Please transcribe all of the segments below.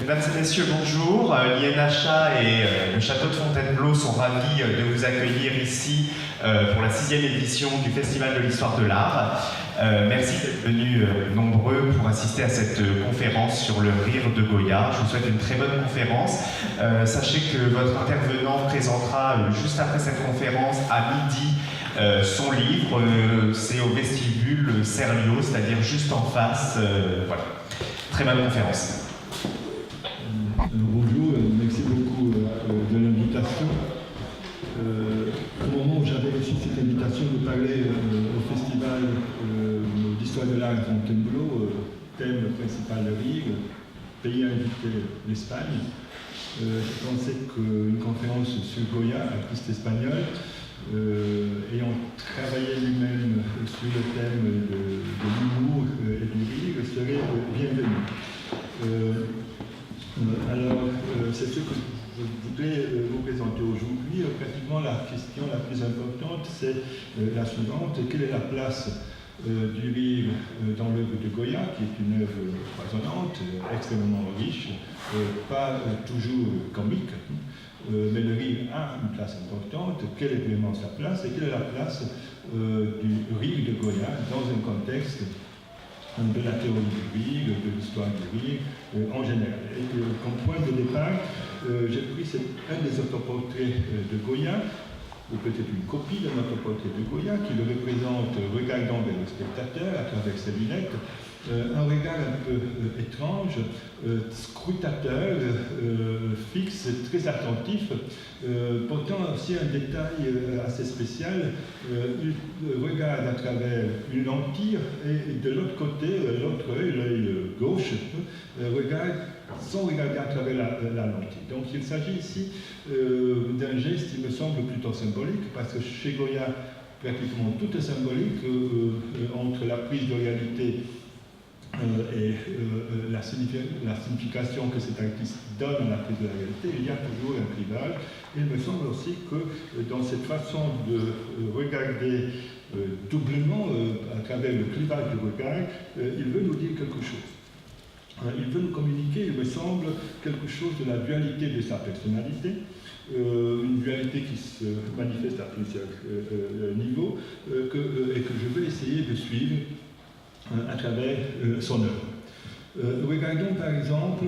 Mesdames et messieurs, bonjour. L'INHA et le Château de Fontainebleau sont ravis de vous accueillir ici pour la 6e édition du Festival de l'Histoire de l'Art. Merci d'être venus nombreux pour assister à cette conférence sur le rire de Goya. Je vous souhaite une très bonne conférence. Sachez que votre intervenant présentera juste après cette conférence à midi son livre. C'est au vestibule Serlio, c'est-à-dire juste en face. Voilà. Très bonne conférence. Bonjour, merci beaucoup de l'invitation. Au moment où j'avais reçu cette invitation de parler au Festival d'Histoire de l'Art à Fontainebleau, thème principal le rire, pays invité l'Espagne, je pensais qu'une conférence sur Goya, artiste espagnol, ayant travaillé lui-même sur le thème de l'humour et du rire, serait bienvenue. Alors, c'est ce que je voudrais vous présenter aujourd'hui. Pratiquement, la question la plus importante, c'est la suivante. Quelle est la place du rire dans l'œuvre de Goya, qui est une œuvre foisonnante, extrêmement riche, pas toujours comique, mais le rire a une place importante. Quelle est vraiment sa place et quelle est la place du rire de Goya dans un contexte de la théorie du rire, de l'histoire du rire en général. Et comme point de départ, j'ai pris un des autoportraits de Goya, ou peut-être une copie d'un autoportrait de Goya, qui le représente regardant vers le spectateur à travers ses lunettes, un regard un peu étrange, scrutateur, fixe, très attentif, portant aussi un détail assez spécial. Il regarde à travers une lentille et de l'autre côté, l'autre œil, l'œil gauche, regarde sans regarder à travers la lentille. Donc il s'agit ici d'un geste qui me semble plutôt symbolique, parce que chez Goya, pratiquement tout est symbolique entre la prise de réalité et la signification que cet artiste donne à la prise de la réalité, il y a toujours un clivage. Il me semble aussi que dans cette façon de regarder doublement à travers le clivage du regard, il veut nous dire quelque chose. Il veut nous communiquer, il me semble, quelque chose de la dualité de sa personnalité, une dualité qui se manifeste à plusieurs niveaux et que je vais essayer de suivre à travers son œuvre. Regardons par exemple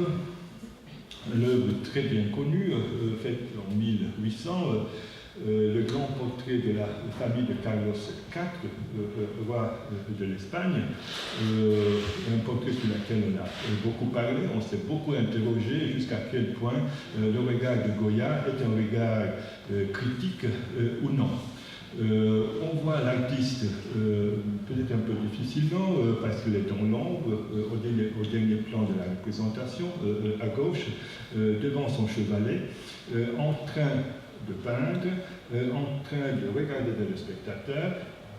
l'œuvre très bien connue, faite en 1800, le grand portrait de la famille de Carlos IV, roi de l'Espagne, un portrait sur lequel on a beaucoup parlé, on s'est beaucoup interrogé jusqu'à quel point le regard de Goya est un regard critique ou non. On voit l'artiste peut-être un peu difficilement parce qu'il est dans l'ombre au dernier plan de la représentation à gauche devant son chevalet en train de peindre, en train de regarder vers le spectateur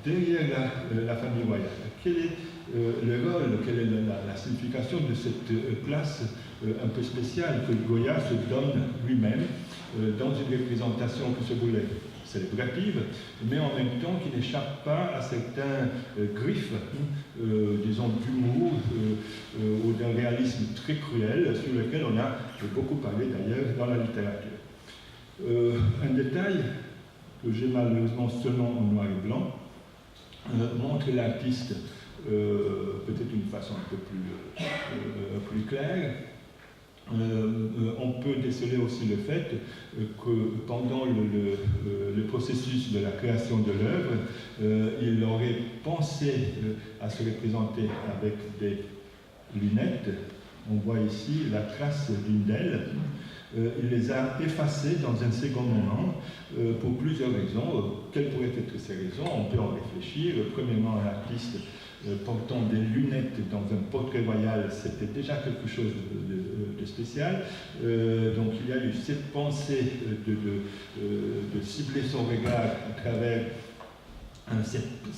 derrière la famille royale. Quel est le rôle, quelle est la signification de cette place un peu spéciale que Goya se donne lui-même dans une représentation qui se voulait célébrative, mais en même temps qui n'échappe pas à certains griffes, disons, d'humour ou d'un réalisme très cruel sur lequel on a beaucoup parlé d'ailleurs dans la littérature. Un détail que j'ai malheureusement seulement en noir et blanc montre l'artiste peut-être d'une façon un peu plus claire. On peut déceler aussi le fait que pendant le processus de la création de l'œuvre, il aurait pensé à se représenter avec des lunettes. On voit ici la trace d'une d'elles. Il les a effacées dans un second moment pour plusieurs raisons. Quelles pourraient être ces raisons? On peut en réfléchir. Premièrement, un artiste portant des lunettes dans un portrait royal, c'était déjà quelque chose de spécial. Donc il y a eu cette pensée de cibler son regard à travers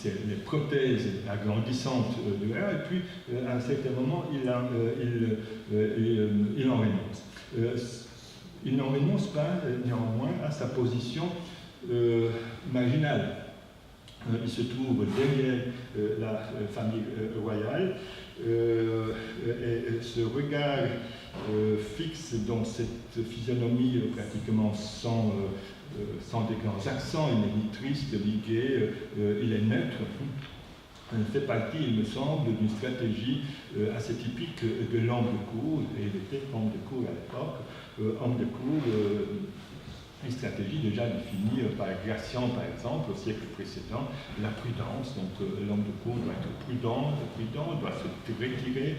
les prothèses agrandissantes de l'air, et puis à un certain moment il en renonce. Il n'en renonce pas néanmoins à sa position marginale. Il se trouve derrière la famille royale et ce regard fixe dans cette physionomie pratiquement sans des grands accents, il n'est ni triste ni gai, il est neutre, fait partie, il me semble, d'une stratégie assez typique de l'homme de cour, et il était homme de cour à l'époque, homme de cour, une stratégie déjà définie par Gratian, par exemple, au siècle précédent, la prudence. Donc l'homme de cour doit être prudent, doit se retirer,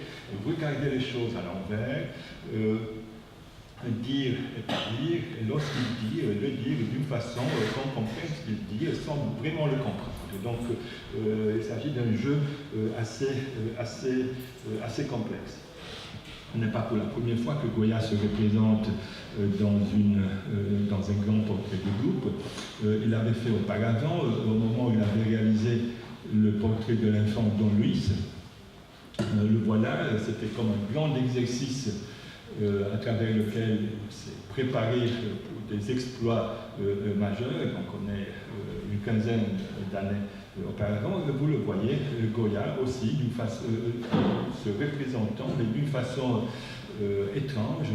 regarder les choses à l'envers, dire et pas dire, et lorsqu'il dit, le dire d'une façon qu'on comprenne ce qu'il dit sans vraiment le comprendre. Donc il s'agit d'un jeu assez complexe. Ce n'est pas pour la première fois que Goya se représente dans un grand portrait de groupe. Il l'avait fait auparavant, au moment où il avait réalisé le portrait de l'enfant Don Luis. Le voilà, c'était comme un grand exercice à travers lequel il s'est préparé pour des exploits majeurs. Donc on est une quinzaine d'années auparavant. Vous le voyez, Goya aussi, se représentant, mais d'une façon étrange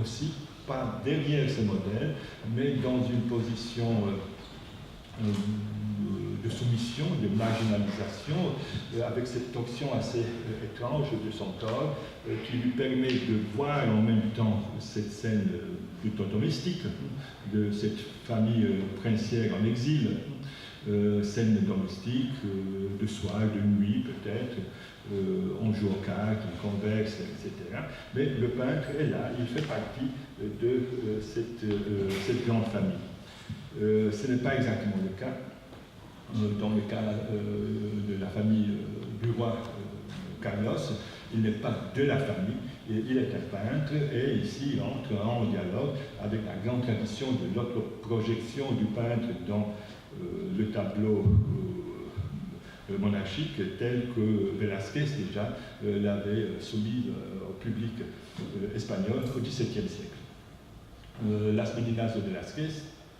aussi, pas derrière ce modèle, mais dans une position de soumission, de marginalisation, avec cette option assez étrange de son corps, qui lui permet de voir en même temps cette scène plutôt domestique de cette famille princière en exil, scène domestique, de soir, de nuit peut-être, on joue aux cartes, on converse, etc. Mais le peintre est là, il fait partie de cette grande famille. Ce n'est pas exactement le cas dans le cas de la famille du roi Carlos. Il n'est pas de la famille, il est un peintre et ici il entre en dialogue avec la grande tradition de l'autre projection du peintre dans le tableau monarchique tel que Velázquez déjà l'avait soumis au public espagnol au XVIIe siècle. Las Meninas de Velázquez,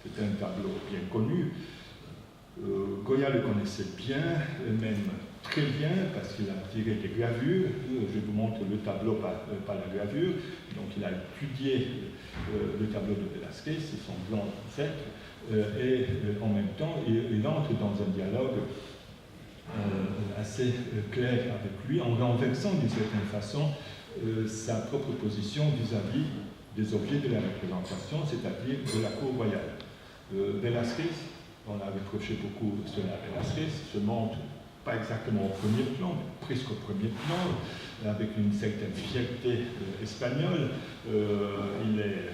c'est un tableau bien connu. Goya le connaissait bien, même très bien, parce qu'il a tiré des gravures. Je vous montre le tableau par la gravure. Donc il a étudié le tableau de Velázquez, c'est son blanc ancêtre, et en même temps, il entre dans un dialogue assez clair avec lui, en renversant d'une certaine façon sa propre position vis-à-vis des objets de la représentation, c'est-à-dire de la cour royale. Velázquez, on a reproché beaucoup cela à Velázquez, se montre pas exactement au premier plan, mais presque au premier plan, avec une certaine fierté espagnole. Il est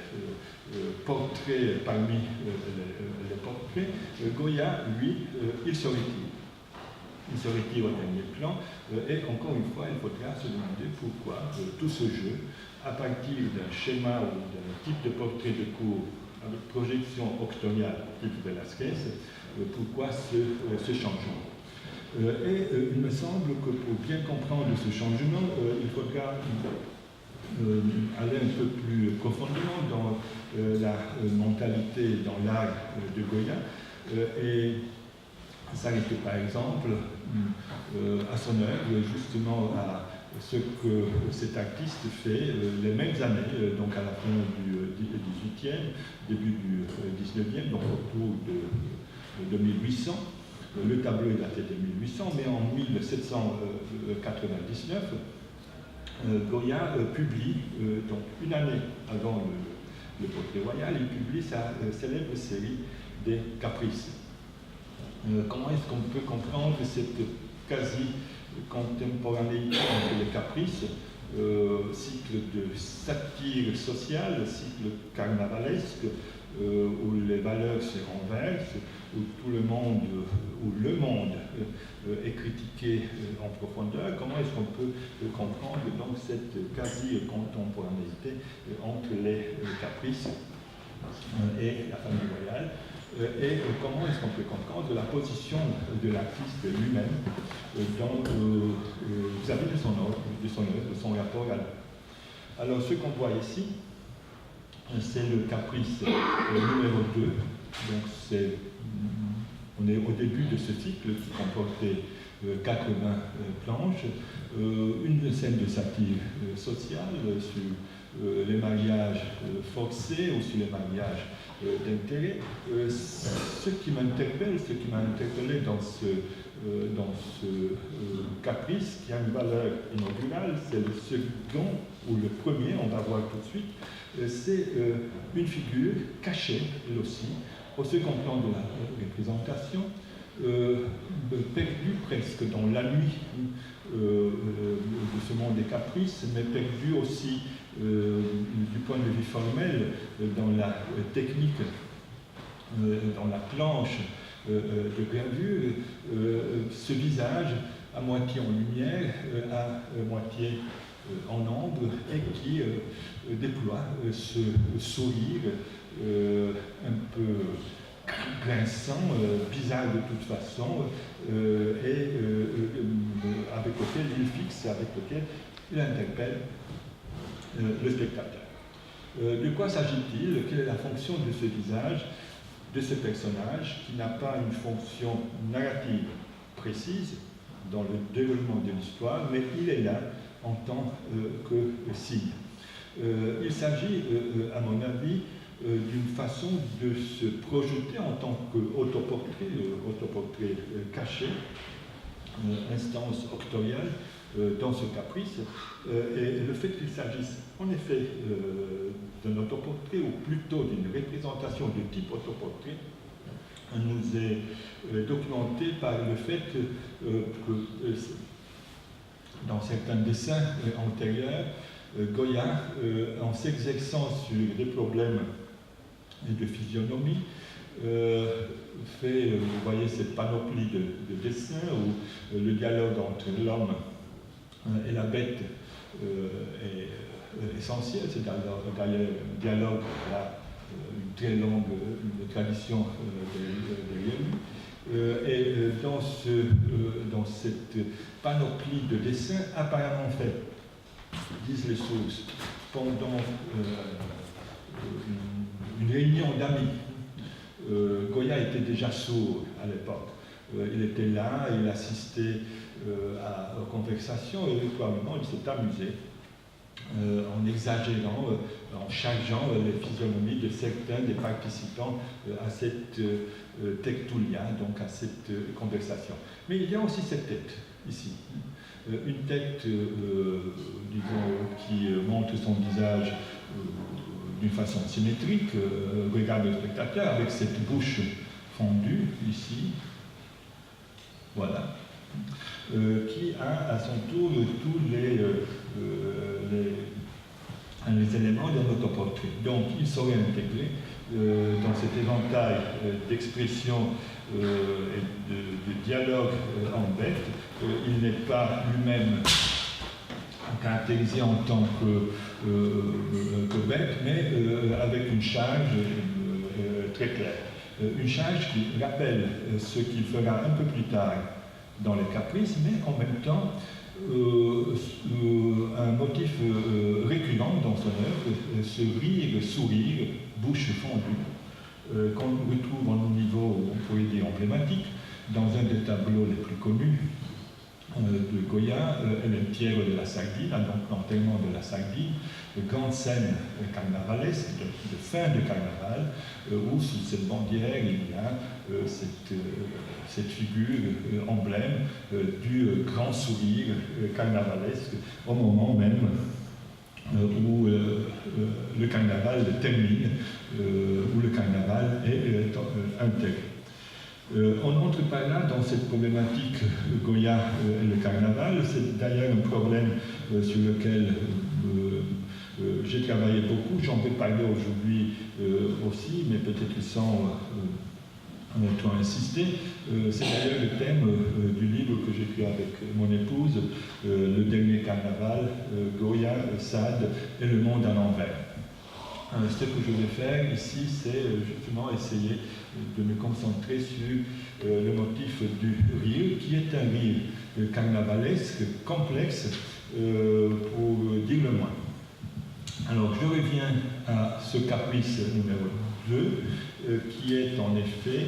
portrait parmi les portraits. Goya, lui, il se retire. Il se retire au dernier plan, et encore une fois, il faudra se demander pourquoi tout ce jeu, à partir d'un schéma ou d'un type de portrait de cour avec projection octoniale type Velázquez, pourquoi ce changement. Et il me semble que pour bien comprendre ce changement, il faudra aller un peu plus profondément dans la mentalité, dans l'art de Goya, et s'arrêter par exemple à son œuvre, justement à ce que cet artiste fait les mêmes années, donc à la fin du XVIIIe, début du XIXe, donc autour de 1800. Le tableau est daté de 1800, mais en 1799, Goya publie, donc une année avant le portrait royal, il publie sa célèbre série des Caprices. Comment est-ce qu'on peut comprendre cette quasi-contemporanéité entre les Caprices, cycle de satire sociale, cycle carnavalesque, où les valeurs se renversent, où tout le monde, est critiqué en profondeur. Comment est-ce qu'on peut comprendre donc cette quasi-contemporanéité entre les Caprices et la famille royale, et comment est-ce qu'on peut comprendre la position de l'artiste lui-même vis-à-vis de son œuvre, de son rapport à l'œuvre. Alors ce qu'on voit ici, c'est le caprice numéro 2. Donc on on est au début de ce cycle qui comportait 80 planches, une scène de satire sociale sur les mariages forcés ou sur les mariages d'intérêt. Ce qui m'interpelle, ce qui m'a interpellé dans ce caprice qui a une valeur inaugurale, c'est le second ou le premier, on va voir tout de suite, c'est une figure cachée, elle aussi, au second plan de la représentation, perdue presque dans la nuit de ce monde des caprices, mais perdue aussi du point de vue formel dans la technique, dans la planche de gravure, ce visage à moitié en lumière, à moitié en ombre, et qui déploie ce sourire un peu grinçant, bizarre de toute façon, et avec lequel il fixe, avec lequel il interpelle le spectateur. De quoi s'agit-il? Quelle est la fonction de ce visage, de ce personnage, qui n'a pas une fonction narrative précise dans le déroulement de l'histoire, mais il est là en tant que signe. Il s'agit, à mon avis, d'une façon de se projeter en tant qu'autoportrait, autoportrait caché, instance octoriale dans ce caprice. Et le fait qu'il s'agisse en effet d'un autoportrait, ou plutôt d'une représentation de type autoportrait, nous est documenté par le fait que dans certains dessins antérieurs, Goya, en s'exerçant sur des problèmes de physionomie, fait, vous voyez, cette panoplie de dessins où le dialogue entre l'homme et la bête est essentiel. C'est d'ailleurs un dialogue qui a une très longue tradition derrière lui. Et dans cette panoplie de dessins apparemment faits, disent les sources, pendant une réunion d'amis. Goya était déjà sourd à l'époque. Il était là, il assistait aux conversations et probablement il s'est amusé en exagérant, en changeant les physionomies de certains des participants à cette tertulia, donc à cette conversation. Mais il y a aussi cette tête ici. Une tête, disons, qui montre son visage d'une façon symétrique, regarde le spectateur avec cette bouche fondue ici, voilà, qui a à son tour tous les éléments d'un autoportrait. Donc il saurait intégrer dans cet éventail d'expressions et de dialogue en bête. Il n'est pas lui-même caractérisé en tant que bête, mais avec une charge très claire. Une charge qui rappelle ce qu'il fera un peu plus tard dans les caprices, mais en même temps un motif récurrent dans son œuvre, ce rire, sourire, bouche fondue, qu'on retrouve en un niveau, on pourrait dire, emblématique, dans un des tableaux les plus connus de Goya, Le Piero de la Sardine, donc l'enterrement de la Sardine, grande scène carnavalesque, de fin de carnaval, où sous cette bandière il y a cette figure emblème du grand sourire carnavalesque au moment même où le carnaval termine, où le carnaval est intégré. On entre par là dans cette problématique Goya et le carnaval. C'est d'ailleurs un problème sur lequel j'ai travaillé beaucoup. J'en vais parler aujourd'hui aussi, mais peut-être sans trop insister. C'est d'ailleurs le thème du livre que j'écris avec mon épouse, Le dernier carnaval, Goya, Sade et le monde à l'envers. Ce que je vais faire ici, c'est justement essayer de me concentrer sur le motif du rire, qui est un rire carnavalesque, complexe, pour dire le moins. Alors, je reviens à ce caprice numéro 2, qui est en effet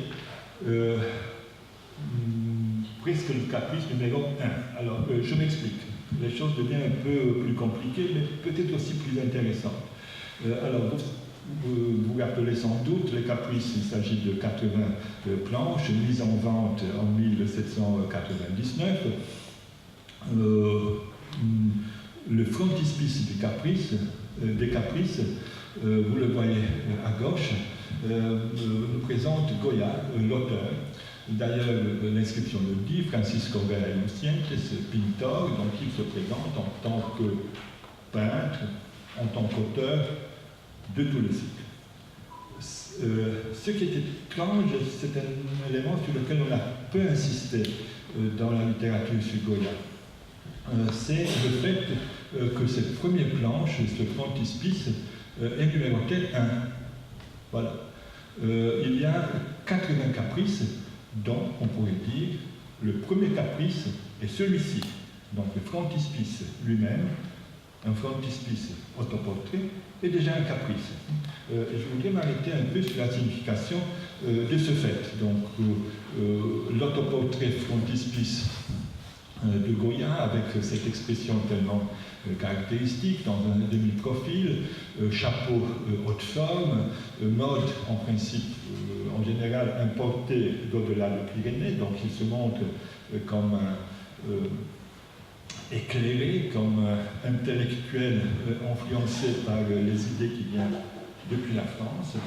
presque le caprice numéro 1. Alors, je m'explique. Les choses deviennent un peu plus compliquées, mais peut-être aussi plus intéressantes. Alors, vous rappelez sans doute les caprices, il s'agit de 80 planches mises en vente en 1799. Le frontispice des caprices, vous le voyez à gauche, nous présente Goya, l'auteur. D'ailleurs, l'inscription le dit, Francisco Goya Lucientes, pintor, donc il se présente en tant que peintre, en tant qu'auteur de tout le cycle. Ce qui est étrange, c'est un élément sur lequel on a peu insisté dans la littérature sur Goya. C'est le fait que cette première planche, ce frontispice, est numéroté 1. Voilà. Il y a 80 caprices, dont on pourrait dire le premier caprice est celui-ci. Donc le frontispice lui-même, un frontispice autoportrait, est déjà un caprice. Et je voudrais m'arrêter un peu sur la signification de ce fait. Donc l'autoportrait frontispice de Goya, avec cette expression tellement caractéristique, dans un demi-profil, chapeau haute forme, mode en principe, en général importé d'au-delà des Pyrénées, donc il se montre comme éclairé, comme intellectuel influencé par les idées qui viennent depuis la France,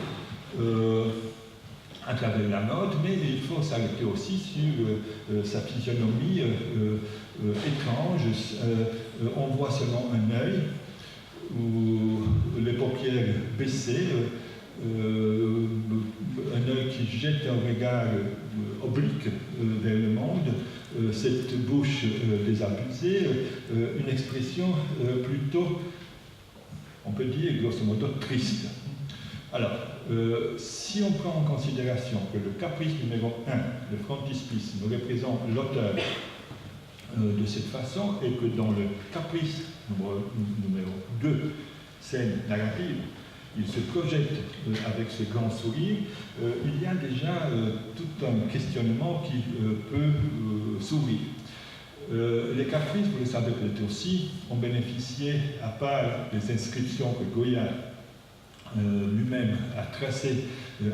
à travers la mode, mais il faut s'arrêter aussi sur sa physionomie étrange. On voit seulement un œil, ou les paupières baissées, un œil qui jette un regard oblique vers le monde, cette bouche désabusée, une expression plutôt, on peut dire, grosso modo, triste. Alors, si on prend en considération que le caprice numéro 1, le frontispice, nous représente l'auteur de cette façon, et que dans le caprice numéro 2, scène narrative, il se projette avec ce grand sourire, il y a déjà tout un questionnement qui peut s'ouvrir. Les caprices, vous le savez peut-être aussi, ont bénéficié, à part les inscriptions que Goya lui-même a tracées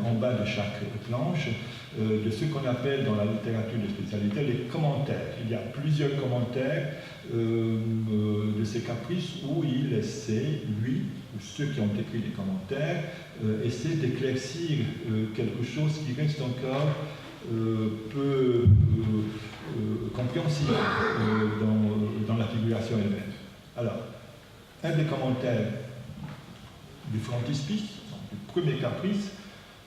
en bas de chaque planche, de ce qu'on appelle dans la littérature de spécialité les commentaires. Il y a plusieurs commentaires de ces caprices où il essaie, lui, ou ceux qui ont écrit des commentaires, essaient d'éclaircir quelque chose qui reste encore peu compréhensible dans la figuration elle-même. Alors, un des commentaires du frontispice, du premier caprice,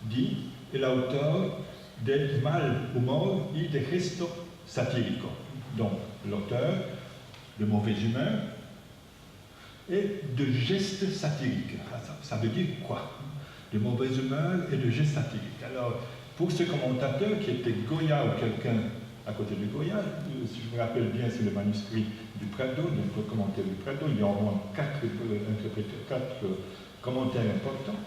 dit « El autor del mal humor y de gesto satirico ». Donc, l'auteur de mauvaise humeur et de gestes satiriques. Ça veut dire quoi? De mauvaise humeur et de gestes satiriques. Alors, pour ce commentateur qui était Goya ou quelqu'un à côté de Goya, si je me rappelle bien, c'est le manuscrit du Prado, donc le commentaire du Prado, il y a au moins 4 commentaires importants.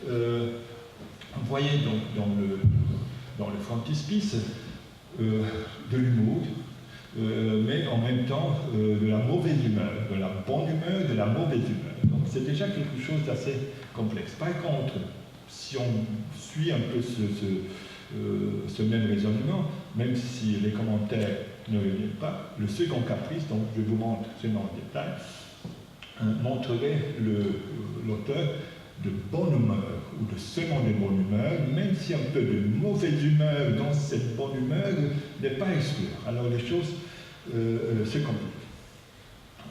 Vous voyez donc dans le frontispice de l'humour, mais en même temps de la mauvaise humeur, de la bonne humeur, de la mauvaise humeur. Donc c'est déjà quelque chose d'assez complexe. Par contre, si on suit un peu ce même raisonnement, même si les commentaires ne reviennent pas, le second caprice, donc je vous montre seulement en détail, montrerait l'auteur de bonne humeur ou de seulement de bonne humeur, même si un peu de mauvaise humeur dans cette bonne humeur n'est pas exclue. Alors les choses se compliquent.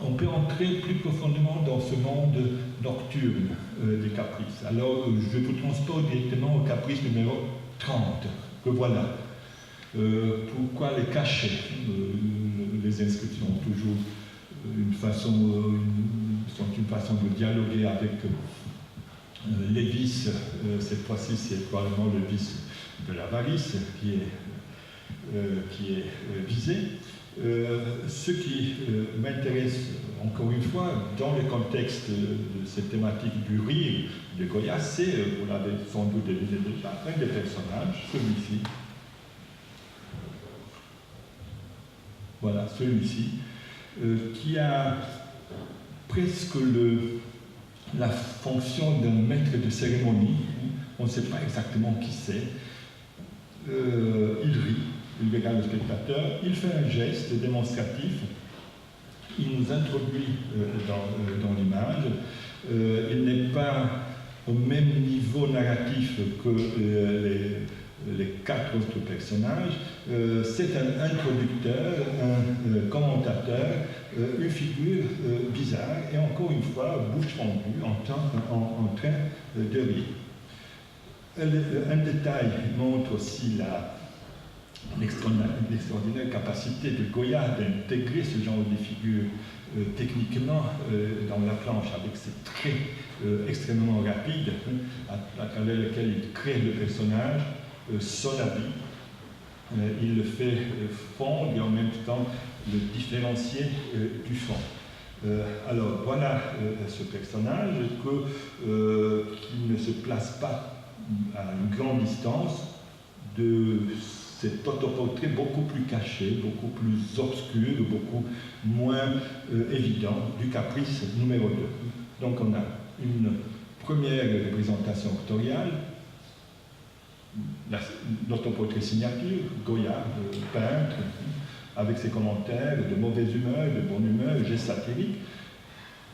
On peut entrer plus profondément dans ce monde nocturne des caprices. Alors je vous transporte directement au caprice numéro 30, que voilà. Pourquoi les cacher? Les inscriptions ont toujours une façon de dialoguer avec les vices. Cette fois-ci, c'est probablement le vice de l'avarice qui est visé. Ce qui m'intéresse, encore une fois, dans le contexte de cette thématique du rire de Goya, c'est, vous l'avez sans doute deviné déjà, un des personnages, celui-ci, voilà, celui-ci, qui a presque la fonction d'un maître de cérémonie. On ne sait pas exactement qui c'est. Il rit, il regarde le spectateur, il fait un geste démonstratif, il nous introduit dans l'image. Il n'est pas au même niveau narratif que les 4 autres personnages. C'est un introducteur, un commentateur, une figure bizarre, et encore une fois, bouche fendue, en train de rire. Un détail montre aussi l'extraordinaire capacité de Goya d'intégrer ce genre de figure techniquement dans la planche, avec ces traits extrêmement rapides, à travers lesquels il crée le personnage, son habit, il le fait fondre et en même temps le différencier du fond. Alors voilà ce personnage qui ne se place pas à une grande distance de cet autoportrait beaucoup plus caché, beaucoup plus obscur, beaucoup moins évident du Caprice numéro 2. Donc on a une première représentation pictoriale, l'autoportrait signature, Goya, peintre, avec ses commentaires de mauvaise humeur, de bonne humeur, gestes satiriques.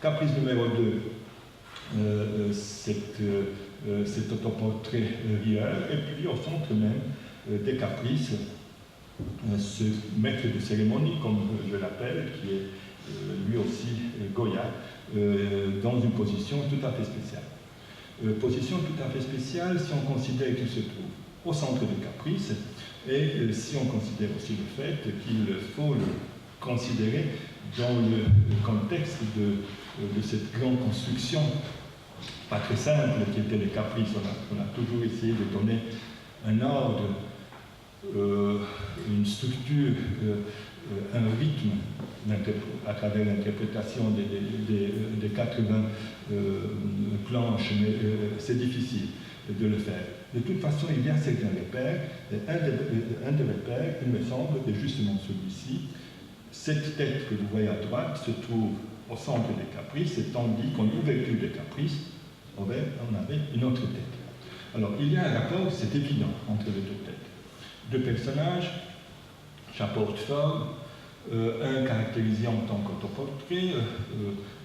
Caprice numéro 2, cet autoportrait rieur, et puis au centre même des Caprices, ce maître de cérémonie, comme je l'appelle, qui est lui aussi Goya, dans une position tout à fait spéciale. Position tout à fait spéciale si on considère qu'il se trouve au centre des Caprices, et si on considère aussi le fait qu'il faut le considérer dans le contexte de cette grande construction pas très simple qui était les Caprices. On a toujours essayé de donner un ordre, une structure, un rythme à travers l'interprétation des 80 planches, mais c'est difficile de le faire. De toute façon, il y a certains repères, et un des repères, il me semble, est justement celui-ci. Cette tête que vous voyez à droite se trouve au centre des Caprices, et tandis qu'en ouverture des Caprices, on avait une autre tête. Alors, il y a un rapport, c'est évident, entre les deux têtes. Deux personnages, chapeau de forme, un caractérisé en tant qu'autoportrait,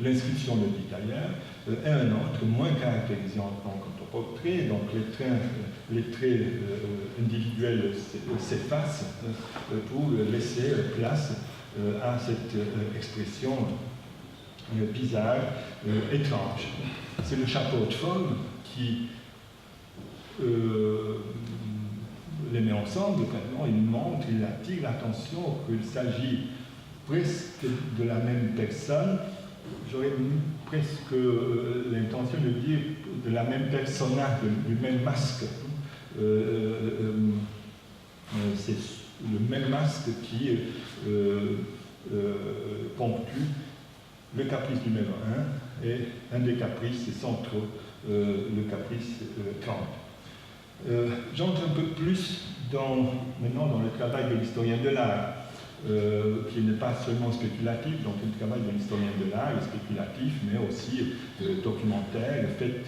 l'inscription le dit d'ailleurs, et un autre moins caractérisé en tant qu'autoportrait, donc les traits individuels s'effacent pour laisser place à cette expression bizarre, étrange. C'est le chapeau de forme qui les met ensemble, vraiment, il montre, il attire l'attention qu'il s'agit presque de la même personne. J'aurais presque l'intention de dire de la même persona, du même masque. C'est le même masque qui ponctue le caprice numéro 1 et un des caprices centraux, le caprice 30. J'entre un peu plus maintenant dans le travail de l'historien de l'art, qui n'est pas seulement spéculatif, donc le travail de l'historien de l'art est spéculatif, mais aussi documentaire, fait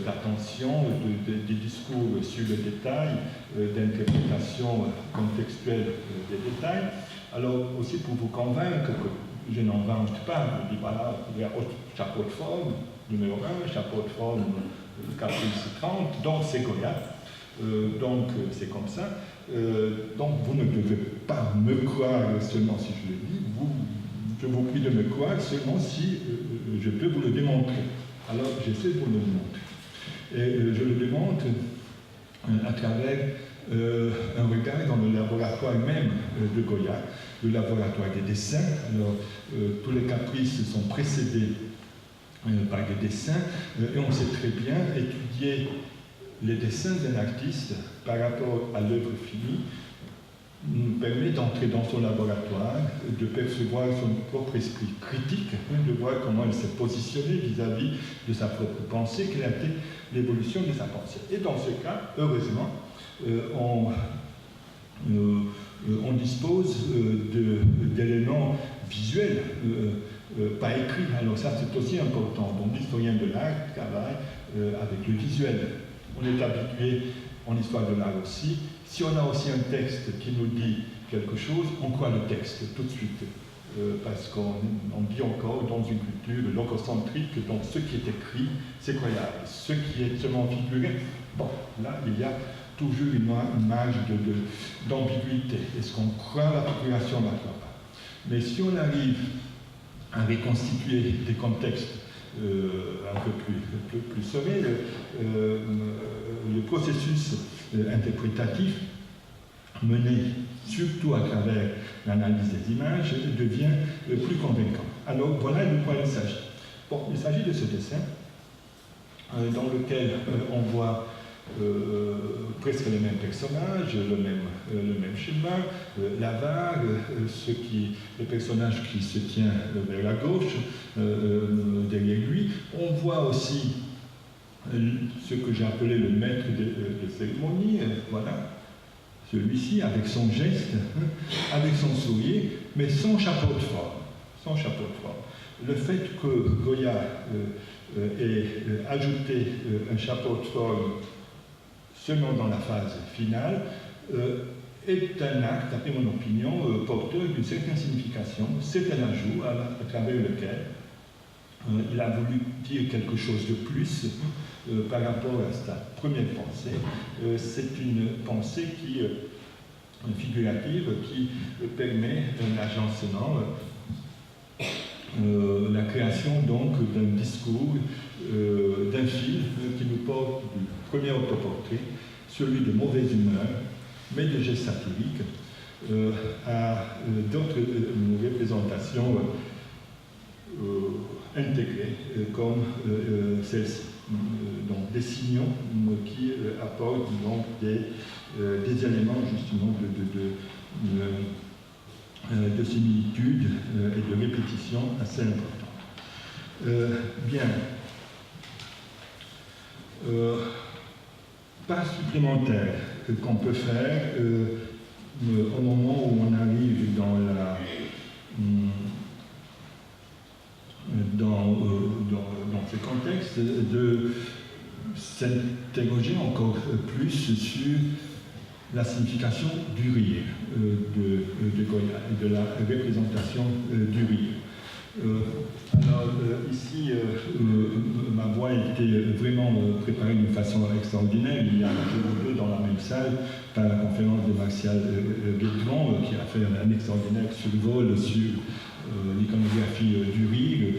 d'attention, des discours sur le détail, d'interprétation contextuelle des détails. Alors aussi pour vous convaincre que je n'invente pas, je dis voilà, il y a chapeau de forme, numéro 1, chapeau de forme, caprice 30, donc c'est Goya. Donc c'est comme ça. Donc vous ne devez pas me croire seulement si je le dis, je vous prie de me croire seulement si je peux vous le démontrer. Alors j'essaie de vous le démontrer. Et je le démontre à travers un regard dans le laboratoire même de Goya, le laboratoire des dessins. Alors tous les caprices sont précédés par des dessins, et on sait très bien étudier les dessins d'un artiste par rapport à l'œuvre finie nous permet d'entrer dans son laboratoire, de percevoir son propre esprit critique, de voir comment il s'est positionné vis-à-vis de sa propre pensée, quelle a été l'évolution de sa pensée. Et dans ce cas, heureusement, on dispose d'éléments visuels, pas écrits. Alors ça, c'est aussi important. Donc l'historien de l'art travaille avec le visuel. On est habitué en histoire de l'art aussi. Si on a aussi un texte qui nous dit quelque chose, on croit le texte tout de suite. Parce qu'on dit encore dans une culture logocentrique, donc ce qui est écrit, c'est croyable. Ce qui est seulement figuré, bon, là, il y a toujours une image d'ambiguïté. Est-ce qu'on croit la figuration, on ne la croit pas. Mais si on arrive à reconstituer des contextes un peu plus sommés, le processus interprétatif mené surtout à travers l'analyse des images devient plus convaincant. Alors voilà de quoi il s'agit. Bon, il s'agit de ce dessin dans lequel on voit presque les mêmes personnages, le même schéma, la vague, le personnage qui se tient vers la gauche, derrière lui. On voit aussi ce que j'ai appelé le maître de cérémonie, voilà, celui-ci avec son geste, avec son sourire, mais sans chapeau de forme. Sans chapeau de forme. Le fait que Goya ait ajouté un chapeau de forme seulement dans la phase finale, est un acte, d'après mon opinion, porteur d'une certaine signification. C'est un ajout à travers lequel il a voulu dire quelque chose de plus par rapport à sa première pensée. C'est une pensée figurative qui permet un agencement, la création donc d'un discours, d'un fil qui nous porte du premier autoportrait, celui de mauvaise humeur, mais de gestes satiriques, à d'autres représentations intégrées comme celle-ci. Donc des signaux qui apportent donc des éléments justement de similitude et de répétition assez importants. Bien. Pas supplémentaire qu'on peut faire au moment où on arrive dans ce contexte, de s'interroger encore plus sur la signification du rire de Goya et de la représentation du rire. Alors ici, ma voix a été vraiment préparée d'une façon extraordinaire. Il y a un jour ou deux dans la même salle par la conférence de Martial Guétran qui a fait un extraordinaire survol sur l'iconographie du rire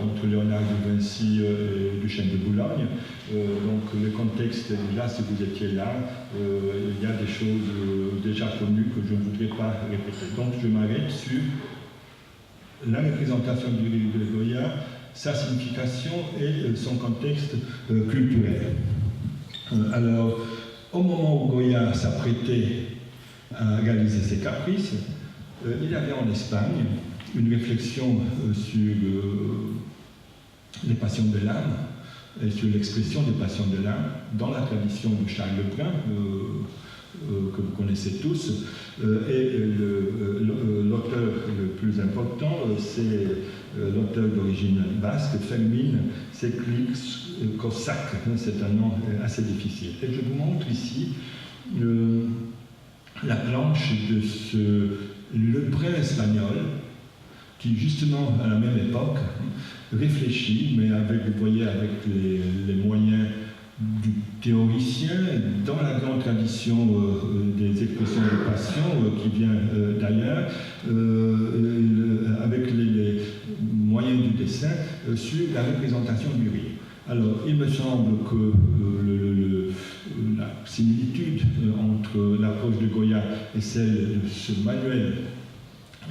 entre Léonard de Vinci et Duchesne de Boulogne. Donc le contexte est là, si vous étiez là, il y a des choses déjà connues que je ne voudrais pas répéter. Donc je m'arrête sur la représentation du rire de Goya, sa signification et son contexte culturel. Alors, au moment où Goya s'apprêtait à réaliser ses caprices, il y avait en Espagne une réflexion sur les passions de l'âme et sur l'expression des passions de l'âme dans la tradition de Charles Lebrun, que vous connaissez tous, et l'auteur le plus important, c'est l'auteur d'origine basque, Fermín Séklik-Kossak, c'est un nom assez difficile. Et je vous montre ici la planche de ce Lebrun espagnol, qui justement à la même époque réfléchit, mais avec, vous voyez, avec les moyens du théoricien, dans la grande tradition des expressions de passion qui vient d'ailleurs, avec les moyens du dessin, sur la représentation du rire. Alors, il me semble que la similitude entre l'approche de Goya et celle de ce manuel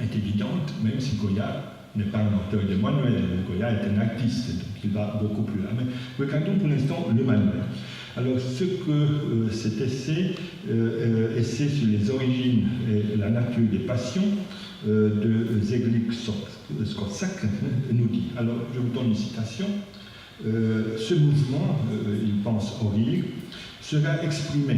est évidente, même si Goya n'est pas un auteur de manuel. Goya est un artiste, donc il va beaucoup plus loin. Mais regardons pour l'instant le manuel. Alors, ce que cet essai sur les origines et la nature des passions de Séklik-Kossak nous dit. Alors, je vous donne une citation. Ce mouvement, il pense au rire, sera exprimé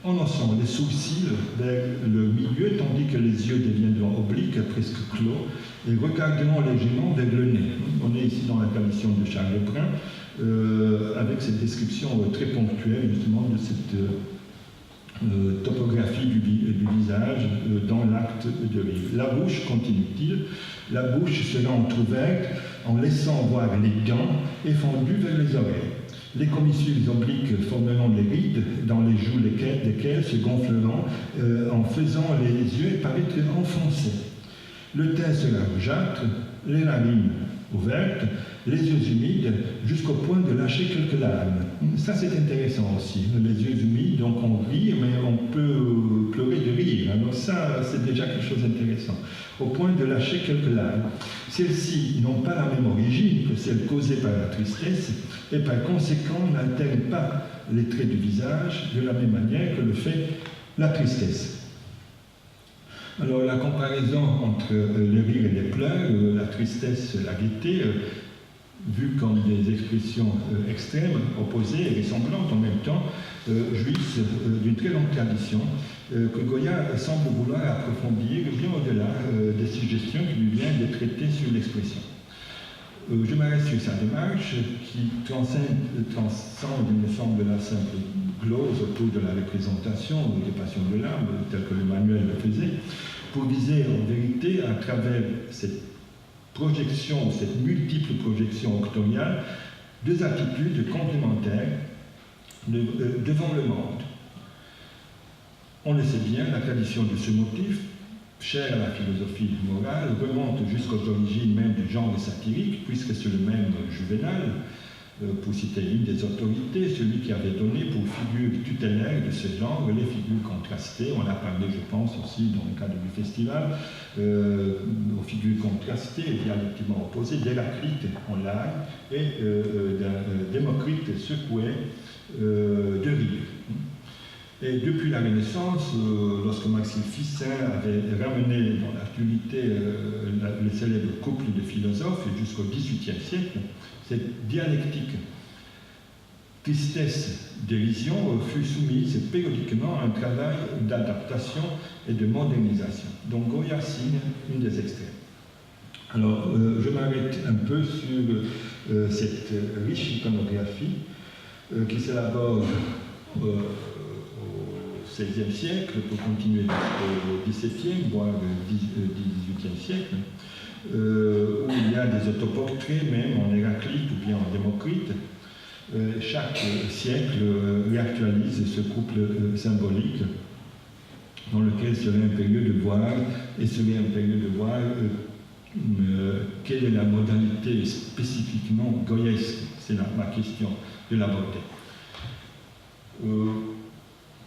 en haussant les sourcils vers le milieu, tandis que les yeux deviendront obliques, presque clos, et regardant légèrement vers le nez. On est ici dans la tradition de Charles Brun, avec cette description très ponctuelle justement de cette topographie du visage dans l'acte de rire. La bouche, continue-t-il, la bouche sera entrouverte en laissant voir les dents effendues vers les oreilles. Les commisules obliques formeront les rides dans les joues desquelles se gonfleront en faisant les yeux paraître enfoncés. Le teint sera rougeâtre, les narines ouvertes, les yeux humides jusqu'au point de lâcher quelques larmes. Ça c'est intéressant aussi, les yeux humides, donc on rit, mais on peut pleurer de rire. Alors ça c'est déjà quelque chose d'intéressant. Au point de lâcher quelques larmes. Celles-ci n'ont pas la même origine que celles causées par la tristesse et par conséquent n'altèrent pas les traits du visage de la même manière que le fait la tristesse. Alors la comparaison entre le rire et les pleurs, la tristesse, la gaieté, vues comme des expressions extrêmes, opposées et ressemblantes en même temps, jouissent d'une très longue tradition que Goya semble vouloir approfondir bien au-delà des suggestions qui lui viennent de traiter sur l'expression. Je m'arrête sur sa démarche qui transcende, il me semble, la simple glose autour de la représentation des passions de l'âme, tel que le manuel le faisait, pour viser en vérité, à travers cette projection, cette multiple projection octoriale, deux attitudes complémentaires devant le monde. On le sait bien, la tradition de ce motif, chère à la philosophie morale, remonte jusqu'aux origines même du genre satirique, puisque c'est le même Juvénal, pour citer une des autorités, celui qui avait donné pour figure tutélaire de ce genre les figures contrastées. On a parlé, je pense, aussi dans le cadre du festival, aux figures contrastées et dialectiquement opposées d'Héraclite en larmes et Démocrite secoué de rire. Et depuis la Renaissance, lorsque Maxime Fissin avait ramené dans l'actualité le célèbre couple de philosophes jusqu'au XVIIIe siècle, cette dialectique tristesse-dérision fut soumise périodiquement à un travail d'adaptation et de modernisation. Donc Goya signe une des extrêmes. Alors, je m'arrête un peu sur cette riche iconographie qui s'élabore au XVIe siècle pour continuer au XVIIe, voire XVIIIe siècle, où il y a des autoportraits même en Héraclite ou bien en Démocrite. Chaque siècle réactualise ce couple symbolique dans lequel serait impérieux de voir, et serait impérieux de voir quelle est la modalité spécifiquement goyesque, c'est ma question de l'aborder.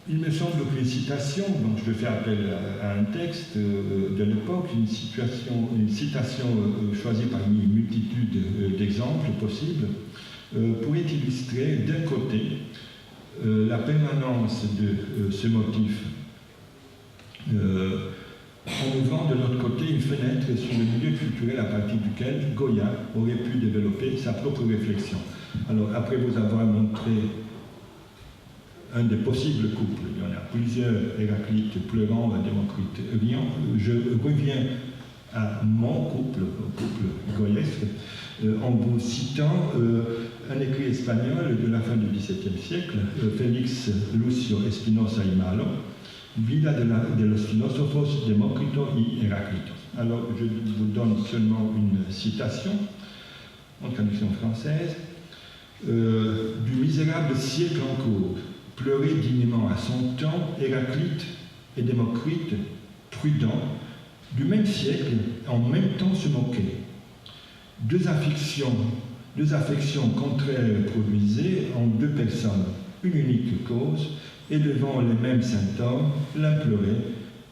Il me semble qu'une citation, donc je vais faire appel à un texte de l'époque, une citation choisie parmi une multitude d'exemples possibles, pourrait illustrer d'un côté la permanence de ce motif, en ouvrant de l'autre côté une fenêtre sur le milieu culturel à partir duquel Goya aurait pu développer sa propre réflexion. Alors, après vous avoir montré un des possibles couples, il y en a plusieurs, Héraclite pleurant, Démocrite riant, je reviens à mon couple, au couple goyesque, en vous citant un écrit espagnol de la fin du XVIIe siècle, Félix Lucio Espinosa y Malo, Vida de los filósofos Demócrito y Heráclito. Alors, je vous donne seulement une citation, en traduction française, du misérable siècle en cours, pleurer dignement à son temps, Héraclite et Démocrite, prudents, du même siècle, en même temps se moquer. Deux affections contraires produisaient en deux personnes une unique cause, et devant les mêmes symptômes, l'un pleurait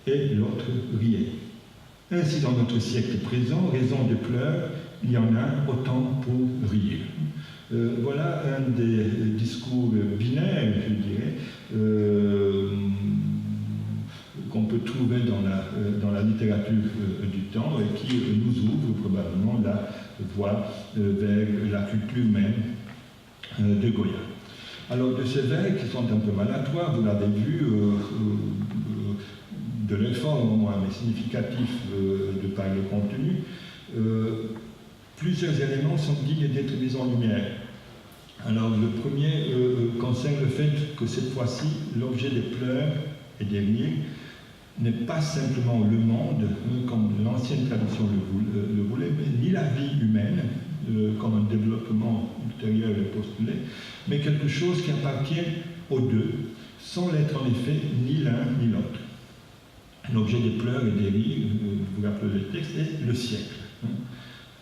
et l'autre riait. Ainsi, dans notre siècle présent, raison de pleurs, il y en a autant pour rire. Voilà un des discours binaires, je dirais, qu'on peut trouver dans la littérature du temps et qui nous ouvre probablement la voie vers la culture même de Goya. Alors de ces vers qui sont un peu maladroits, vous l'avez vu, de l'effort au moins, mais significatif de par le contenu, plusieurs éléments sont dignes d'être mis en lumière. Alors le premier concerne le fait que cette fois-ci, l'objet des pleurs et des rires n'est pas simplement le monde, comme l'ancienne tradition le voulait, mais ni la vie humaine, comme un développement ultérieur est postulé, mais quelque chose qui appartient aux deux, sans l'être en effet ni l'un ni l'autre. L'objet des pleurs et des rires, vous rappelez le texte, est le siècle,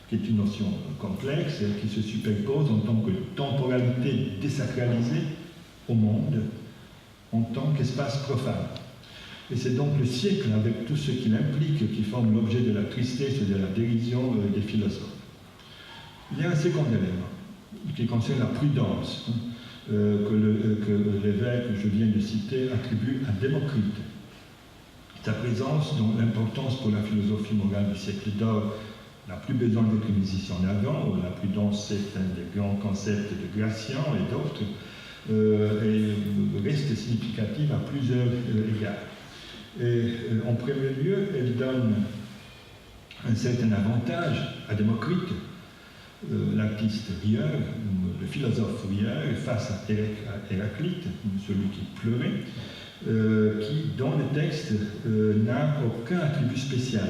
qui est une notion complexe qui se superpose en tant que temporalité désacralisée au monde, en tant qu'espace profane. Et c'est donc le siècle, avec tout ce qu'il implique, qui forme l'objet de la tristesse et de la dérision des philosophes. Il y a un second élément, qui concerne la prudence, que l'évêque que je viens de citer attribue à Démocrite. Sa présence, dont l'importance pour la philosophie morale du siècle d'or n'a plus besoin d'être mise ici en avant. La prudence, c'est un des grands concepts de Gratian et d'autres, et reste significative à plusieurs égards. Et en premier lieu, elle donne un certain avantage à Démocrite, l'artiste rieur, le philosophe rieur, face à Héraclite, celui qui pleurait, qui, dans le texte, n'a aucun attribut spécial.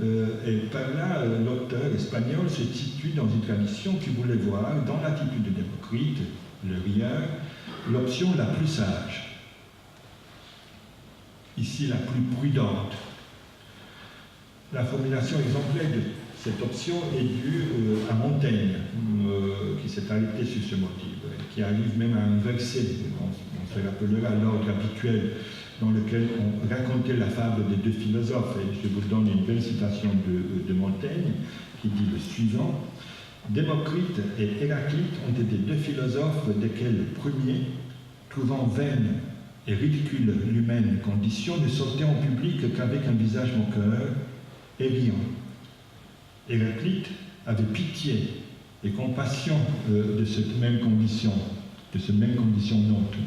Et par là, l'auteur espagnol se situe dans une tradition qui voulait voir, dans l'attitude de Démocrite, le rieur, l'option la plus sage. Ici, la plus prudente. La formulation exemplaire de cette option est due à Montaigne, qui s'est arrêté sur ce motif, qui arrive même à un verset, on se rappellera l'ordre habituel dans lequel on racontait la fable des deux philosophes. Et je vous donne une belle citation de Montaigne, qui dit le suivant: Démocrite et Héraclite ont été deux philosophes desquels le premier, trouvant vaine et ridicule l'humaine condition, ne sortait en public qu'avec un visage moqueur et riant. Héraclite avait pitié et compassion de cette même condition nôtre.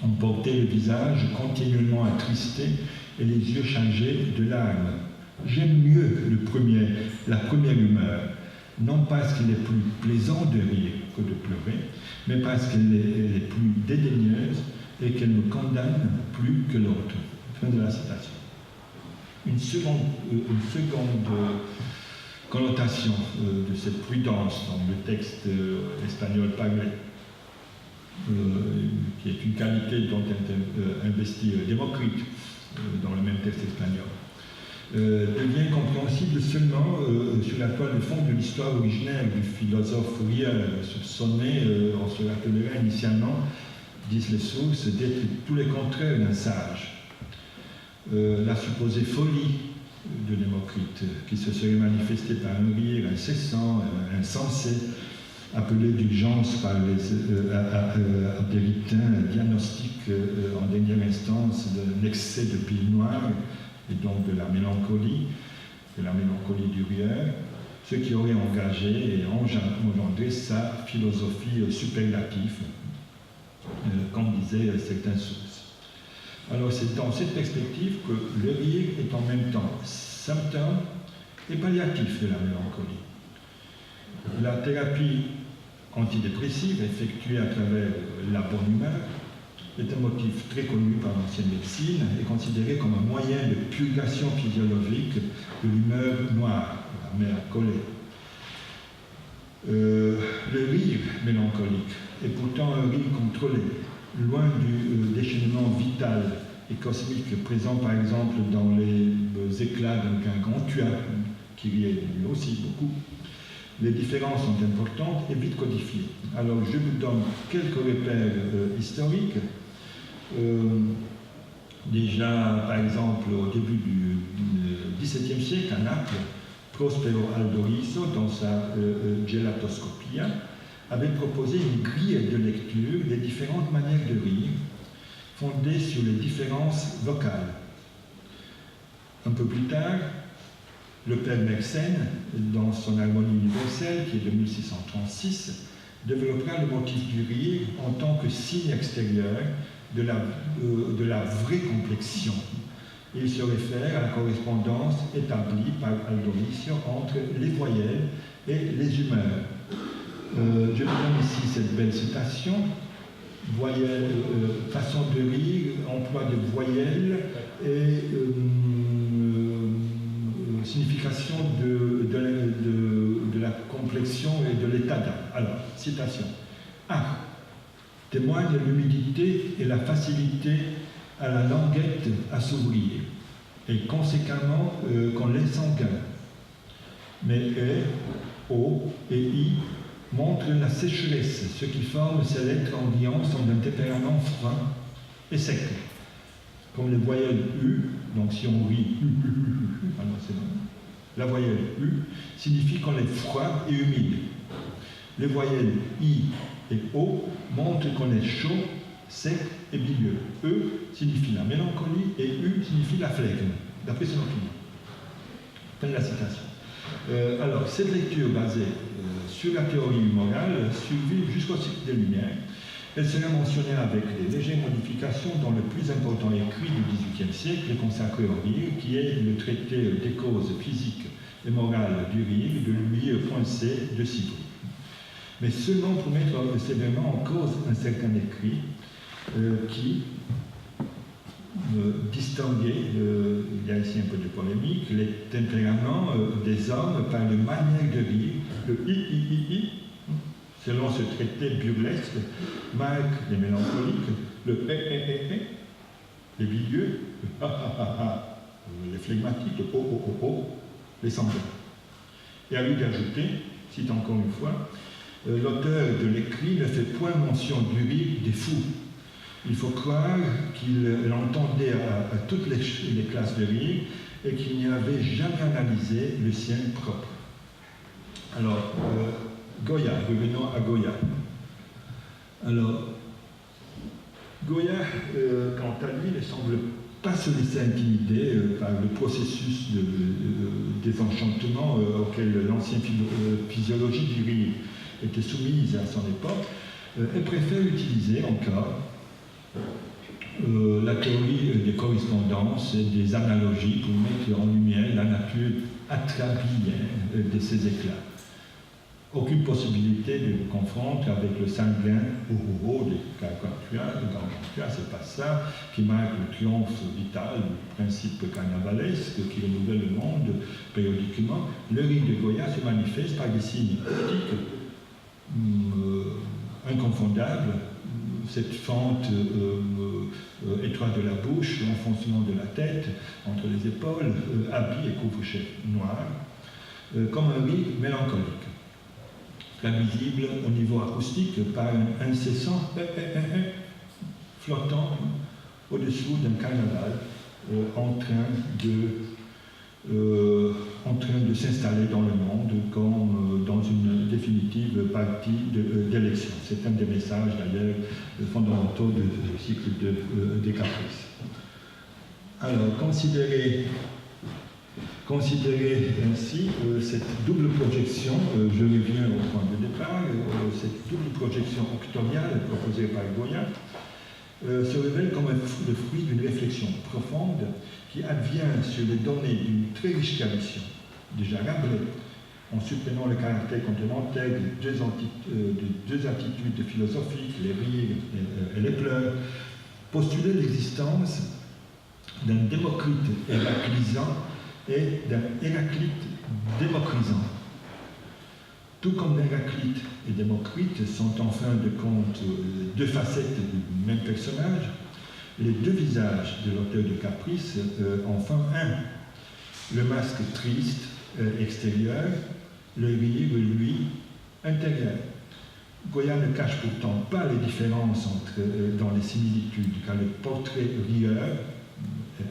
On portait le visage continuellement attristé et les yeux chargés de larmes. J'aime mieux la première humeur, non parce qu'il est plus plaisant de rire que de pleurer, mais parce qu'elle est plus dédaigneuse et qu'elle me condamne plus que l'autre. Fin de la citation. Une seconde connotation de cette prudence dans le texte espagnol parlé, qui est une qualité dont est investi Démocrite dans le même texte espagnol, devient compréhensible seulement sur la toile de fond de l'histoire originelle du philosophe rieur, soupçonné, on se rappellera initialement, disent les sources, d'être tous les contraires d'un sage. La supposée folie de Démocrite, qui se serait manifestée par un rire incessant, insensé, appelé d'urgence par les abdéritains diagnostiques en dernière instance d'un excès de pile noire et donc de la mélancolie du rieur, ce qui aurait engagé et engendré sa philosophie superlative, comme disaient certaines sources. Alors c'est dans cette perspective que le rire est en même temps symptôme et palliatif de la mélancolie. La thérapie antidépressive effectuée à travers la bonne humeur est un motif très connu par l'ancienne médecine et considéré comme un moyen de purgation physiologique de l'humeur noire, la mélancolie. Le rire mélancolique est pourtant un rire contrôlé, loin du déchaînement vital et cosmique présent par exemple dans les éclats d'un grand tueur qui riait lui aussi beaucoup. Les différences sont importantes et vite codifiées. Alors je vous donne quelques repères historiques. Déjà, par exemple, au début du XVIIe siècle, à Naples, Prospero Aldorizo, dans sa Gelatoscopia, avait proposé une grille de lecture des différentes manières de rire, fondée sur les différences vocales. Un peu plus tard, le père Mersenne, dans son Harmonie universelle, qui est de 1636, développera le motif du rire en tant que signe extérieur de la vraie complexion. Il se réfère à la correspondance établie par Aldovicio entre les voyelles et les humeurs. Je vous donne ici cette belle citation. Voyelle, façon de rire, emploi de voyelles et signification de la complexion et de l'état d'âme. Alors, citation. A. Témoigne l'humidité et la facilité à la languette à s'ouvrir, et conséquemment qu'on les sanguin. Mais E, O et I montrent la sécheresse, ce qui forme ces lettres en liant sont d'un tempérament froid et sec. Comme les voyelles U, donc si on rit alors c'est bon. La voyelle U signifie qu'on est froid et humide. Les voyelles I et O montrent qu'on est chaud, sec et bilieux. E signifie la mélancolie et U signifie la flegme, d'après son opinion. Fin de la citation. Alors, cette lecture basée sur la théorie morale survit jusqu'au cycle des Lumières. Elle sera mentionnée avec des légères modifications dans le plus important écrit du XVIIIe siècle consacré au rire, qui est le traité des causes physiques et morales du rire de Louis Poincet de Civry. Mais seulement pour mettre sévèrement en cause un certain écrit qui distinguait, il y a ici un peu de polémique, les tempéraments des hommes par le manière de rire, le i, selon ce traité burlesque, marque les mélancoliques, le les bilieux, le les flegmatiques, le o, les sanguins. Et à lui d'ajouter, cite encore une fois, l'auteur de l'écrit ne fait point mention du rire des fous. Il faut croire qu'il entendait à toutes les classes de rire et qu'il n'y avait jamais analysé le sien propre. Alors, Goya, revenons à Goya. Alors, Goya, quant à lui, ne semble pas se laisser intimider par le processus désenchantement auquel l'ancienne physiologie du rire était soumise à son époque. Elle préfère utiliser encore la théorie des correspondances et des analogies pour mettre en lumière la nature atrabienne de ces éclats. Aucune possibilité de confronter avec le sanguin de Gargantua, c'est pas ça, qui marque le triomphe vital du principe carnavalesque qui renouvelle le monde périodiquement. Le rire de Goya se manifeste par des signes optiques inconfondables, cette fente étroite de la bouche, l'enfoncement de la tête entre les épaules, habits et couvre-chef noir, comme un rire mélancolique, visible au niveau acoustique par un incessant flottant au-dessous d'un carnaval en train de s'installer dans le monde comme dans une définitive partie d'élection. C'est un des messages d'ailleurs fondamentaux du cycle des caprices. Alors, considérez ainsi cette double projection, je reviens au point de départ, cette double projection octoriale proposée par Goya se révèle comme le fruit d'une réflexion profonde qui advient sur les données d'une très riche tradition, déjà Rabelais, en supprimant le caractère complémentaire de deux attitudes philosophiques, les rires et les pleurs, postulait l'existence d'un Démocrite héraclisant et d'un Héraclite démocrisant. Tout comme Héraclite et Démocrite sont en fin de compte deux facettes du même personnage, les deux visages de l'auteur de Caprice en font un. Le masque triste extérieur, le rire, lui, intérieur. Goya ne cache pourtant pas les différences dans les similitudes, car le portrait rieur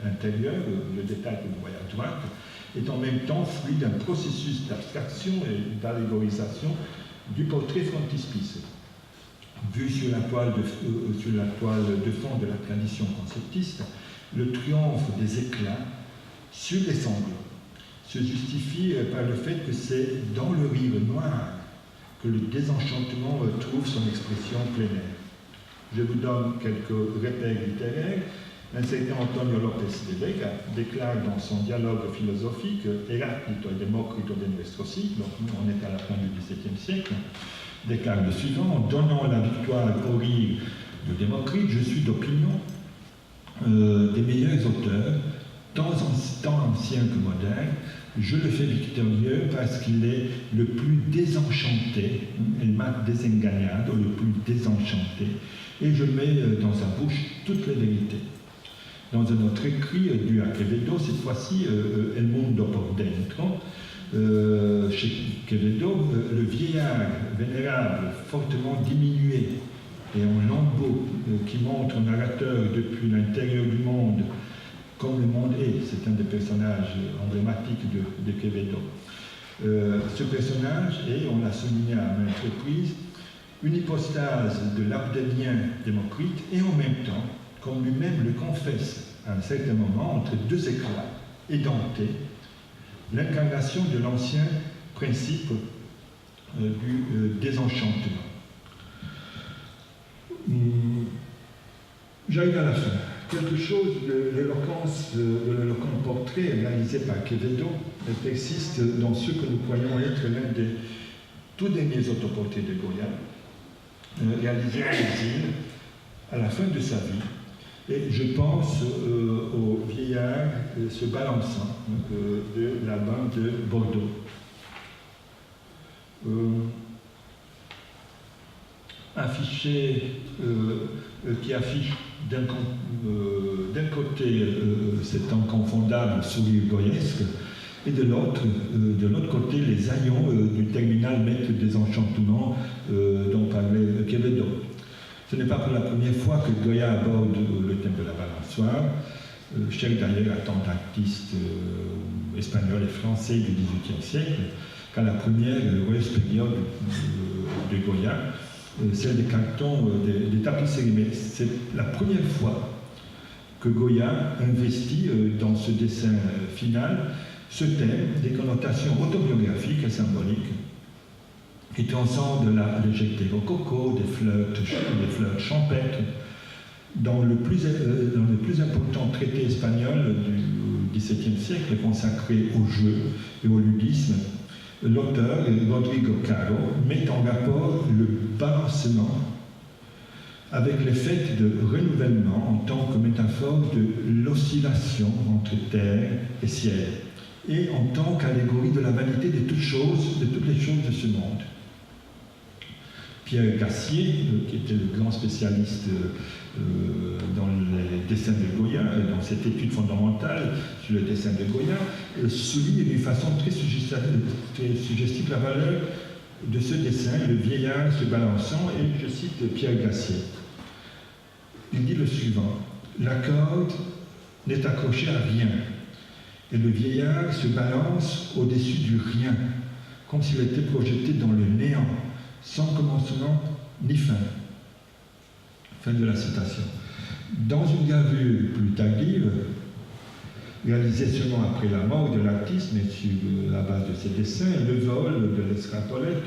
intérieur, le détail que vous voyez à droite, est en même temps fruit d'un processus d'abstraction et d'allégorisation du portrait frontispice. Vu sur la toile de fond de la tradition conceptiste, le triomphe des éclats sur les sanglots se justifie par le fait que c'est dans le rire noir que le désenchantement trouve son expression plein air. Je vous donne quelques repères littéraires. Un certain Antonio López de Vega déclare dans son dialogue philosophique Heráclito et Demócrito de nuestro siglo, on est à la fin du XVIIe siècle, déclare le suivant: en donnant la victoire au rire de Démocrite, je suis d'opinion des meilleurs auteurs, tant anciens que modernes. Je le fais victorieux parce qu'il est le plus désenchanté, el más desengañado, le plus désenchanté, et je mets dans sa bouche toutes les vérités. Dans un autre écrit dû à Quevedo, cette fois-ci, El mundo por dentro, chez Quevedo, le vieillard vénérable, fortement diminué et en lambeaux, qui montre au narrateur depuis l'intérieur du monde comme le monde est, c'est un des personnages emblématiques de Quevedo. Ce personnage est, on l'a souligné à maintes reprises, une hypostase de l'abdélien Démocrite et en même temps, comme lui-même le confesse à un certain moment, entre deux éclats édentés, l'incarnation de l'ancien principe du désenchantement. J'arrive à la fin. Quelque chose de l'éloquent portrait réalisé par Quevedo persiste dans ce que nous croyons être l'un des tout derniers autoportraits de Goya, réalisé à l'exil à la fin de sa vie. Et je pense au vieillard se balançant de la bande de Bordeaux. Affiché, qui affiche d'un côté cet inconfondable sourire goyesque et de l'autre côté les haillons du terminal maître des enchantements dont parlait Quevedo. Ce n'est pas pour la première fois que Goya aborde le thème de la balançoire, cher d'ailleurs à tant d'artistes espagnols et français du XVIIIe siècle, qu'à la première heureuse période de Goya, celle des cartons, des tapisseries. Mais c'est la première fois que Goya investit dans ce dessin final ce thème des connotations autobiographiques et symboliques qui transcendent la légèreté rococo, des fleurs champêtres. Dans le plus important traité espagnol du XVIIe siècle consacré au jeu et au ludisme, l'auteur, Rodrigo Caro, met en rapport le balancement avec l'effet de renouvellement en tant que métaphore de l'oscillation entre terre et ciel, et en tant qu'allégorie de la vanité de toutes les choses de ce monde. Pierre Gassier, qui était le grand spécialiste dans les dessins de Goya, dans cette étude fondamentale sur le dessin de Goya, souligne d'une façon très suggestive la valeur de ce dessin, le vieillard se balançant, et je cite Pierre Gassier. Il dit le suivant: la corde n'est accrochée à rien, et le vieillard se balance au-dessus du rien, comme s'il était projeté dans le néant, sans commencement ni fin. Fin de la citation. Dans une gravure plus tardive, réalisée seulement après la mort de l'artiste, mais sur la base de ses dessins, le vol de l'escarpolette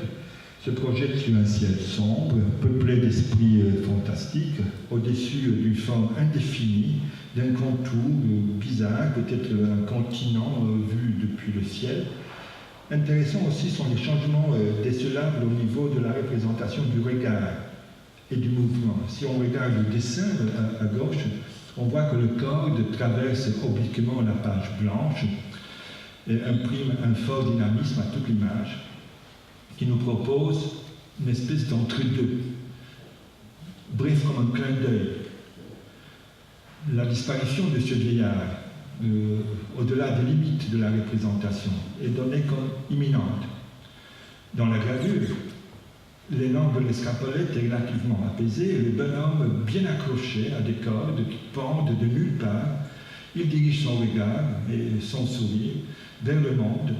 se projette sur un ciel sombre, peuplé d'esprits fantastiques, au-dessus d'une forme indéfinie, d'un contour bizarre, peut-être un continent vu depuis le ciel. Intéressants aussi sont les changements décelables au niveau de la représentation du regard et du mouvement. Si on regarde le dessin à gauche, on voit que le corps traverse obliquement la page blanche et imprime un fort dynamisme à toute l'image, qui nous propose une espèce d'entre-deux, bref comme un clin d'œil. La disparition de ce vieillard, au-delà des limites de la représentation, est donnée comme imminente. Dans la gravure, l'élan de l'escarpolette est relativement apaisé et le bonhomme, bien accroché à des cordes qui pendent de nulle part, il dirige son regard et son sourire vers le monde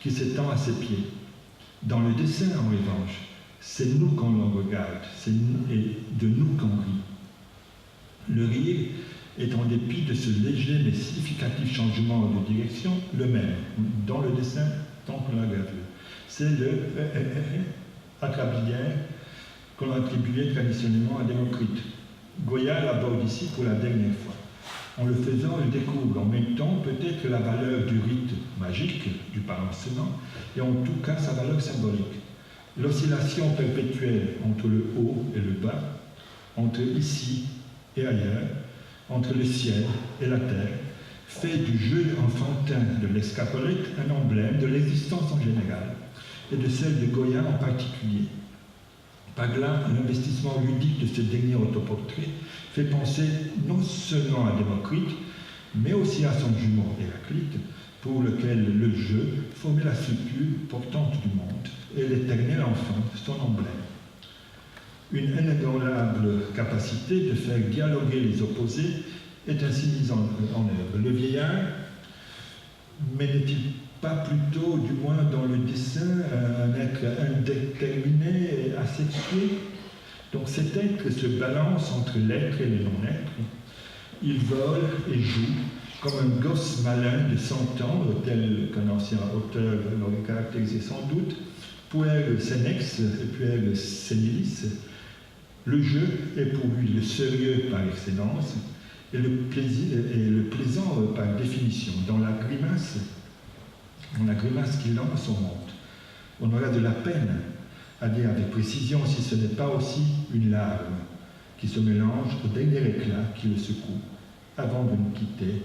qui s'étend à ses pieds. Dans le dessin, en revanche, c'est nous qu'on le regarde, c'est de nous qu'on rit. Le rire est, en dépit de ce léger mais significatif changement de direction, le même, dans le dessin tant que la gravure. C'est le acrabylière qu'on attribuait traditionnellement à Démocrite. Goya l'aborde ici pour la dernière fois. En le faisant, il découvre en même temps peut-être la valeur du rite magique, du balancement, et en tout cas sa valeur symbolique. L'oscillation perpétuelle entre le haut et le bas, entre ici et ailleurs, entre le ciel et la terre, fait du jeu enfantin de l'escapolette un emblème de l'existence en général et de celle de Goya en particulier. Par là, l'investissement ludique de ce dernier autoportrait fait penser non seulement à Démocrite, mais aussi à son jumeau Héraclite, pour lequel le jeu formait la structure portante du monde et l'éternel enfant, son emblème. Une inébranlable capacité de faire dialoguer les opposés est ainsi mise en œuvre. Le vieillard, mais n'est-il pas plutôt, du moins dans le dessin, un être indéterminé et asexué? Donc cet être se balance entre l'être et le non-être. Il vole et joue comme un gosse malin de 100 ans, tel qu'un ancien auteur l'aurait caractérisé sans doute, puer senex et puer senilis. Le jeu est pour lui le sérieux par excellence et le plaisant par définition. Dans la grimace qu'il lance au monde, on aura de la peine à dire avec précision si ce n'est pas aussi une larme qui se mélange au dernier éclat qui le secoue avant de nous quitter,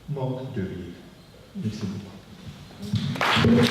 mort de rire. Merci beaucoup.